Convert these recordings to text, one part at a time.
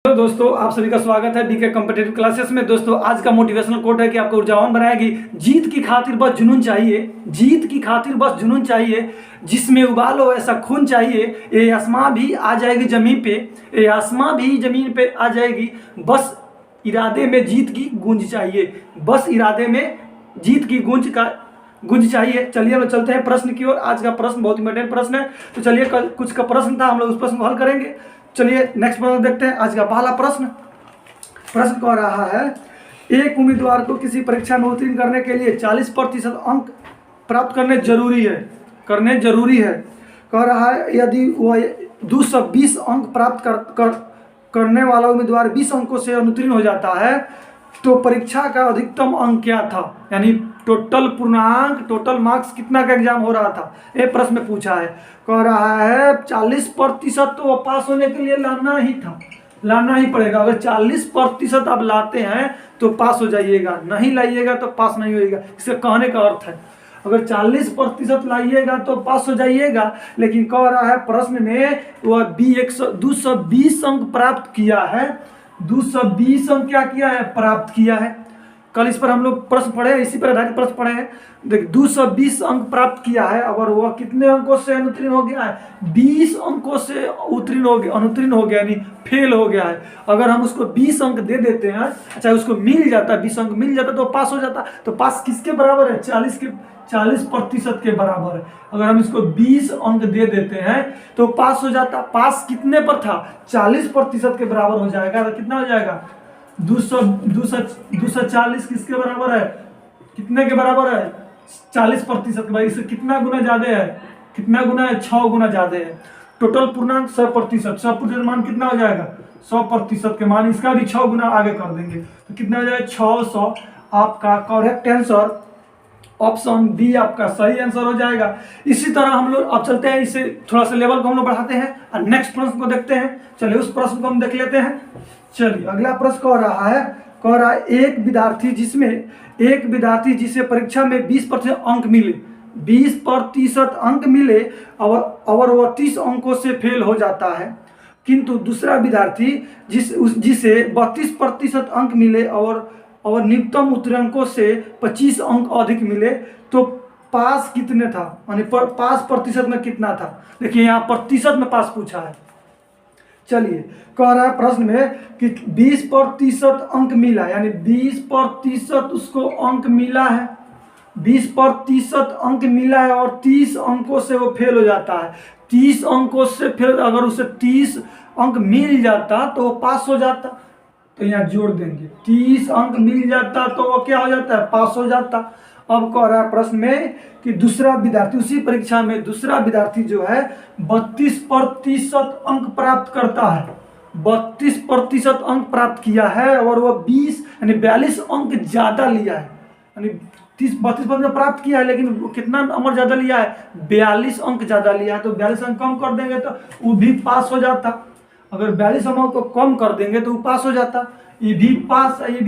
तो दोस्तों आप सभी का स्वागत है बीके कॉम्पिटिटिव क्लासेस में। दोस्तों आज का मोटिवेशनल कोट है कि आपको ऊर्जावान बनाएगी। जीत की खातिर बस जुनून चाहिए, जीत की खातिर बस जुनून चाहिए, जिसमें उबाल हो ऐसा खून चाहिए। ये आसमां भी आ जाएगी जमीन पे, ये आसमां भी जमीन पे आ जाएगी, बस इरादे में जीत की गूंज चाहिए, बस इरादे में जीत की गूंज चाहिए। चलिए हम चलते हैं प्रश्न की ओर। आज का प्रश्न बहुत इंपॉर्टेंट प्रश्न है, तो चलिए कल कुछ का प्रश्न था, हम लोग उस प्रश्न को हल करेंगे। चलिए नेक्स्ट प्रश्न देखते हैं। आज का पहला प्रश्न कह रहा है, एक उम्मीदवार को किसी परीक्षा में उत्तीर्ण करने के लिए 40% अंक प्राप्त करने जरूरी है। कह रहा है यदि वह 220 अंक प्राप्त करने वाला उम्मीदवार 20 अंकों से अनुत्तीर्ण हो जाता है तो परीक्षा का अधिकतम अंक क्या था, यानी टोटल पूर्णांक, टोटल मार्क्स कितना का एग्जाम हो रहा था, ये प्रश्न में पूछा है। कह रहा है 40% तो पास होने के लिए लाना ही पड़ेगा। अगर 40% आप लाते हैं तो पास हो जाइएगा, नहीं लाइएगा तो पास नहीं होइएगा। इसके कहने का अर्थ है अगर 40% लाइएगा तो पास हो जाइएगा, लेकिन कह रहा है प्रश्न में वह 220 अंक प्राप्त किया है, 220 अंक क्या किया है, प्राप्त किया है। कल इस पर हम लोग प्रश्न पढ़े, इसी पर आधारित प्रश्न पढ़े हैं। देख 220 अंक प्राप्त किया है, अगर वह कितने अंकों से अनुत्तीर्ण हो गया है, 20 अंकों से अनुत्तीर्ण हो गया, यानी फेल हो गया है। अगर हम उसको 20 अंक दे देते हैं, अच्छा उसको मिल जाता, 20 अंक मिल जाता तो पास हो जाता। तो पास किसके बराबर है, 40% के बराबर है। अगर हम इसको 20 अंक दे देते हैं तो पास हो जाता। पास कितने पर था, 40% के बराबर हो जाएगा। तो कितना हो जाएगा, 240 किसके बराबर है, कितने के बराबर है, 40% के। भाई इससे कितना गुना ज्यादा है, कितना गुना है, 6 गुना ज्यादा है। टोटल पूर्णांक 100% मान कितना हो जाएगा, 100% के मान, इसका भी 6 गुना आगे कर देंगे तो कितना हो जाएगा, 600। आपका करेक्ट आंसर ऑप्शन बी आपका सही आंसर हो जाएगा। इसी तरह हम लोग अब चलते हैं, इसे थोड़ा सा लेवल को हम लोग बढ़ाते हैं और नेक्स्ट प्रश्न को देखते हैं। चलिए उस प्रश्न को हम देख लेते हैं। चलिए अगला प्रश्न कह रहा है एक विद्यार्थी जिसे परीक्षा में 20% अंक मिले, 20% अंक मिले और वह 30 अंकों से फेल हो जाता है, किंतु दूसरा विद्यार्थी जिसे 32% अंक मिले और न्यूनतम उत्तीर्णकों से 25 अंक अधिक मिले, तो पास कितने था, यानी पास प्रतिशत में कितना था। देखिए यहाँ प्रतिशत में पास पूछा है। चलिए कह रहा है प्रश्न में कि 20% अंक मिला, यानी 20% उसको अंक मिला है, 20% अंक मिला है और 30 अंकों से वो फेल हो जाता है। 30 अंकों से फेल, अगर उसे 30 अंक मिल जाता तो वो पास हो जाता। तो यहाँ जोड़ देंगे, 30 अंक मिल जाता तो वो क्या हो जाता है, पास हो जाता। अब कह रहा है प्रश्न में कि दूसरा विद्यार्थी, उसी परीक्षा में दूसरा विद्यार्थी जो है 32% अंक प्राप्त करता है, 32% अंक प्राप्त किया है और वह 20 यानी 42 अंक ज्यादा लिया है, यानी 32% प्राप्त किया है लेकिन कितना नंबर ज्यादा लिया है, 42 अंक ज्यादा लिया है। तो 42 अंक कम कर देंगे तो वो भी पास हो जाता। अगर 42 अंक को कम कर देंगे तो वो पास हो जाता। ये भी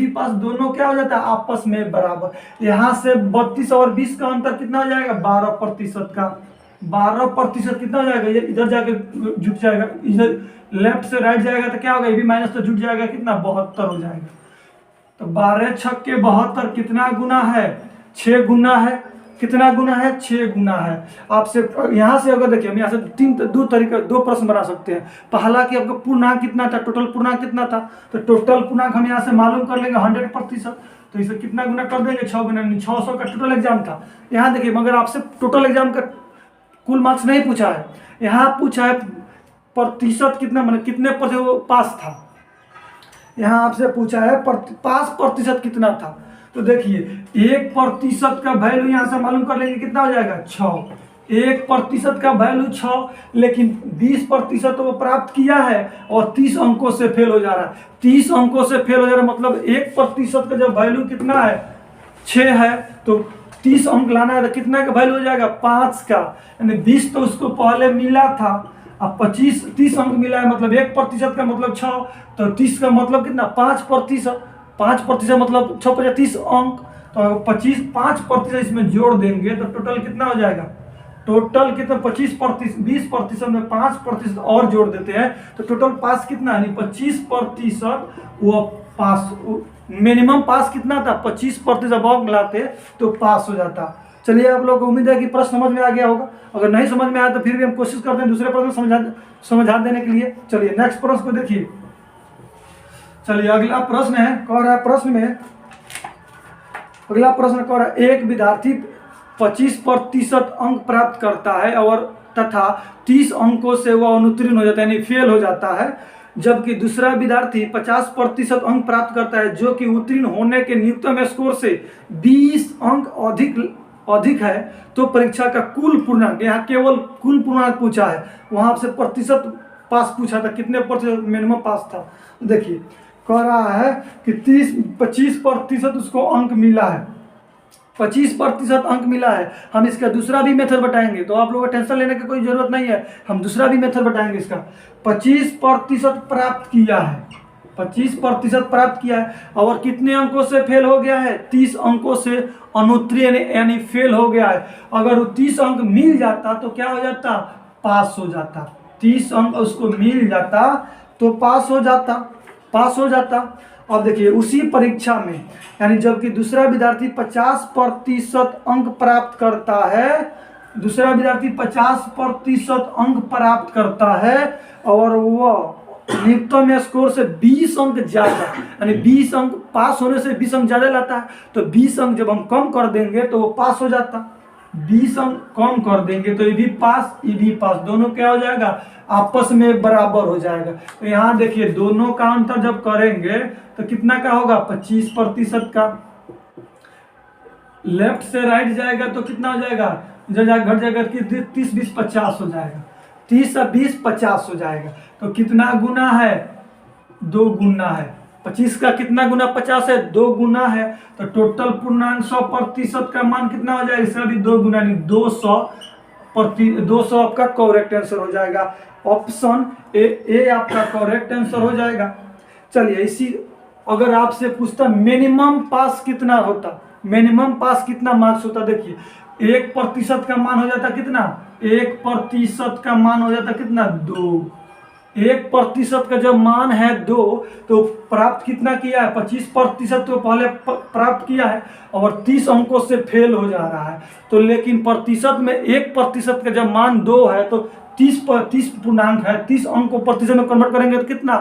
पास दोनों क्या हो जाता है, आपस में बराबर। यहाँ से 32 और 20 का अंतर कितना हो जाएगा, 12% का। 12% कितना हो जाएगा, ये इधर जाके जुट जाएगा, इधर लेफ्ट से राइट जाएगा तो क्या होगा, ये भी माइनस तो जुट जाएगा, कितना 72 हो जाएगा। तो 12 छक्के 72 कितना गुना है, 6 गुना है। कितना गुना है, 6 गुना है। आपसे यहाँ से अगर देखिए हम यहाँ से दो प्रश्न बना सकते हैं। पहला कि आपका पूर्णांक कितना था, टोटल पूर्णांक कितना था, तो टोटल पूर्णांक हम यहाँ से मालूम कर लेंगे 100%। तो इसे कितना गुना कर देंगे, 6 गुना, 600 का टोटल एग्जाम था। यहाँ देखिए मगर आपसे टोटल एग्जाम का कुल मार्क्स नहीं पूछा है, यहाँ पूछा है प्रतिशत कितना, मतलब कितने पर वो पास था। यहाँ आपसे पूछा है पास प्रतिशत कितना था। तो देखिए 1% का वैल्यू यहाँ से मालूम कर लेंगे, कितना हो जाएगा, 6। 1% का वैल्यू 6, लेकिन 20% तो वो प्राप्त किया है और 30 अंकों से फेल हो जा रहा है। 30 अंकों से फेल हो जा रहा है, मतलब 1% का जब वैल्यू कितना है, 6 है, तो 30 अंक लाना है तो कितना का वैल्यू हो जाएगा, 5 का। यानी 20 तो उसको पहले मिला था, अब 30 अंक मिला है, मतलब 1% का मतलब 6, तो 30 का मतलब कितना, 5%। 5% मतलब 6 × 30 अंक, तो 5% इसमें जोड़ देंगे तो टोटल कितना हो जाएगा, टोटल कितना 25%, 20% में 5% और जोड़ देते हैं तो टोटल पास कितना, यानी 25% वो पास, मिनिमम पास कितना था 25% जब और मिलाते तो पास हो जाता। चलिए आप लोगों को उम्मीद है कि प्रश्न समझ में आ गया होगा। अगर नहीं समझ में आया तो फिर भी हम कोशिश करते हैं दूसरे प्रश्न समझा देने के लिए। चलिए नेक्स्ट प्रश्न को देखिए। चलिए अगला प्रश्न है, कह रहा है प्रश्न में, अगला प्रश्न कह रहा है एक विद्यार्थी 25% अंक प्राप्त करता है और तथा 30 अंकों से वह अनुत्तीर्ण हो जाता है, यानी फेल हो जाता है, जबकि दूसरा विद्यार्थी 50% अंक प्राप्त करता है जो कि उत्तीर्ण होने के न्यूनतम स्कोर से 20 अंक अधिक है, तो परीक्षा का कुल पूर्णांक, यहाँ केवल कुल पूर्णांक पूछा है, वहां से प्रतिशत पास पूछा था, कितने प्रतिशत मिनिमम पास था। देखिए कह रहा है कि 25% उसको अंक मिला है, 25% अंक मिला है। हम इसका दूसरा भी मेथड बताएंगे, तो आप लोगों को टेंशन लेने की कोई जरूरत नहीं है, हम दूसरा भी मेथड बताएंगे इसका। 25% प्राप्त किया है, 25% प्राप्त किया है और कितने अंकों से फेल हो गया है, 30 अंकों से अनुत्तीर्ण यानी फेल हो गया है। अगर वो 30 अंक मिल जाता तो क्या हो जाता, पास हो जाता। 30 अंक उसको मिल जाता तो पास हो जाता। अब देखिए उसी परीक्षा में, यानी जबकि दूसरा विद्यार्थी 50% अंक प्राप्त करता है, दूसरा विद्यार्थी 50% अंक प्राप्त करता है और वह न्यूनतम स्कोर से 20 अंक ज्यादा, यानी 20 अंक पास होने से 20 अंक ज्यादा लाता है, तो 20 अंक जब हम कम कर देंगे तो वो पास हो जाता। 20 अंक कम कर देंगे तो ये भी पास, ये भी पास, दोनों क्या हो जाएगा, आपस में बराबर हो जाएगा। तो यहाँ देखिए दोनों का अंतर जब करेंगे तो कितना का होगा, 25% का। लेफ्ट से राइट जाएगा तो कितना हो जाएगा, जो घट जाएगा कि 30 20 50 हो जाएगा, 30 और 20 50 हो जाएगा। तो कितना गुना है, 2 गुना है। 25 का कितना गुना 50 है, 2 गुना है। तो टोटल पूर्णांक 100% का मान कितना हो जाएगा, इसका भी 2 गुना, यानी 200 आपका करेक्ट आंसर हो जाएगा। ऑप्शन ए आपका करेक्ट आंसर हो जाएगा। चलिए इसी, अगर आपसे पूछता मिनिमम पास कितना होता, मिनिमम पास कितना मार्क्स होता, देखिए 1% का मान हो जाता कितना, 1% का मान हो जाता कितना, 2। 1% का जब मान है 2 तो प्राप्त कितना किया है, 25% तो पहले प्राप्त किया है और 30 अंकों से फेल हो जा रहा है। तो लेकिन प्रतिशत में 1% का जब मान 2 है तो 30 पूर्णांक है, 30 अंक को प्रतिशत में कन्वर्ट करेंगे तो कितना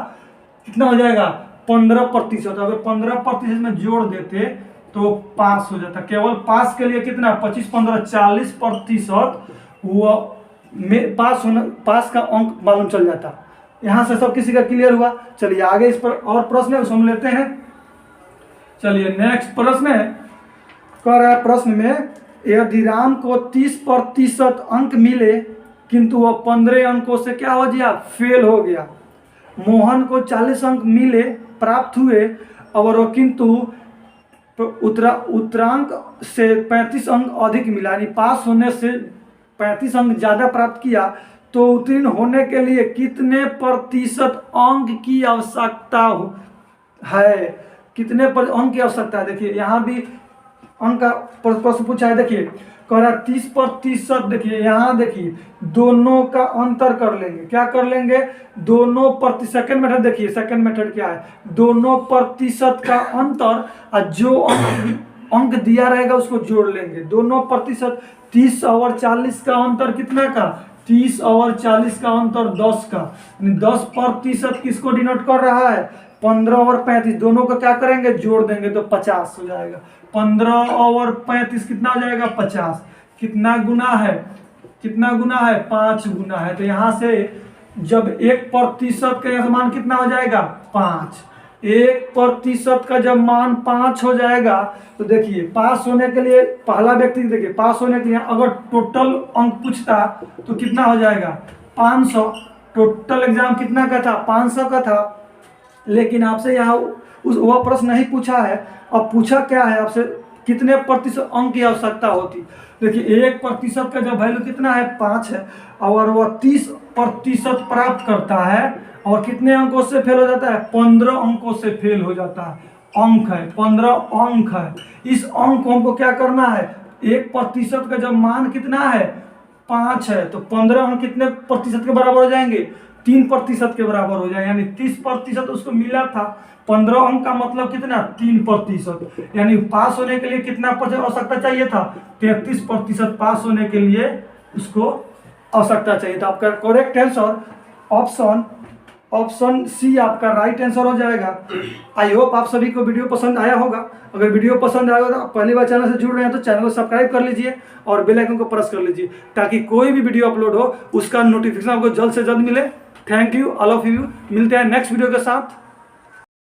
हो जाएगा, 15%। अगर 15% में जोड़ देते तो पास हो जाता। केवल पास के लिए कितना, 25 15 40% वो पास का अंक मालूम चल जाता। यहाँ से सब किसी का क्लियर हुआ। चलिए आगे इस पर और प्रश्न है सुन लेते हैं। चलिए नेक्स्ट प्रश्न है, कह रहा है प्रश्न में, यदि राम को 30% अंक मिले किंतु वह 15 अंकों से क्या हो गया, फेल हो गया। मोहन को 40 अंक मिले प्राप्त हुए और वो किंतु उत्तरांक से 35 अंक अधिक मिला, यानी पास होने से 35 अंक ज़्यादा प्राप्त किया, तो उत्तीर्ण होने के लिए कितने प्रतिशत अंक की आवश्यकता है, कितने अंक की आवश्यकता है। देखिए यहाँ भी अंक का प्रश्न पूछा है। देखिए कह रहा 30%, देखिए यहाँ देखिए दोनों का अंतर कर लेंगे, क्या कर लेंगे, दोनों सेकंड मेथड, देखिए सेकंड मेथड क्या है, दोनों प्रतिशत का अंतर और जो अंक दिया रहेगा उसको जोड़ लेंगे। दोनों प्रतिशत, 30 और 40 का अंतर कितना का, 30 और 40 का अंतर 10 का, 10% किसको डिनोट कर रहा है, 15 और 35, दोनों को क्या करेंगे, जोड़ देंगे तो 50 हो जाएगा। 15 और 35 कितना हो जाएगा, 50। कितना गुना है, 5 गुना है। तो यहाँ से जब 1% का मान कितना हो जाएगा, 5। 1% का जब मान 5 हो जाएगा तो देखिए पास होने के लिए पहला व्यक्ति, देखिए पास होने के लिए अगर टोटल अंक पूछता तो कितना हो जाएगा, 500। टोटल एग्जाम कितना का था, 500 का था, लेकिन आपसे यहाँ वह प्रश्न नहीं पूछा है। अब पूछा क्या है आपसे, कितने प्रतिशत अंक की आवश्यकता होती। देखिए 1% का जब वैल्यू कितना है, 5 है, और वह 30% प्राप्त करता है और कितने अंकों से फेल हो जाता है, 15 अंकों से फेल हो जाता है। अंक है 15 अंक है। इस अंक को हमको क्या करना है, 1% का जब मान कितना है, 5 है तो 15 अंक कितने प्रतिशत के बराबर हो जाएंगे? 3% के बराबर हो जाए, यानी 30% उसको मिला था। 15 अंक का मतलब कितना? 3%। यानी पास होने के लिए कितना प्रतिशत आवश्यकता चाहिए था? 33% पास होने के लिए उसको आवश्यकता चाहिए था। आपका करेक्ट आंसर ऑप्शन सी आपका राइट आंसर हो जाएगा। आई होप आप सभी को वीडियो पसंद आया होगा। अगर वीडियो पसंद आया होगा तो पहली बार चैनल से जुड़ रहे हैं तो चैनल को सब्सक्राइब कर लीजिए और बेल आइकन को प्रेस कर लीजिए ताकि कोई भी वीडियो अपलोड हो उसका नोटिफिकेशन आपको जल्द से जल्द मिले। Thank you, all of you. मिलते हैं नेक्स्ट वीडियो के साथ।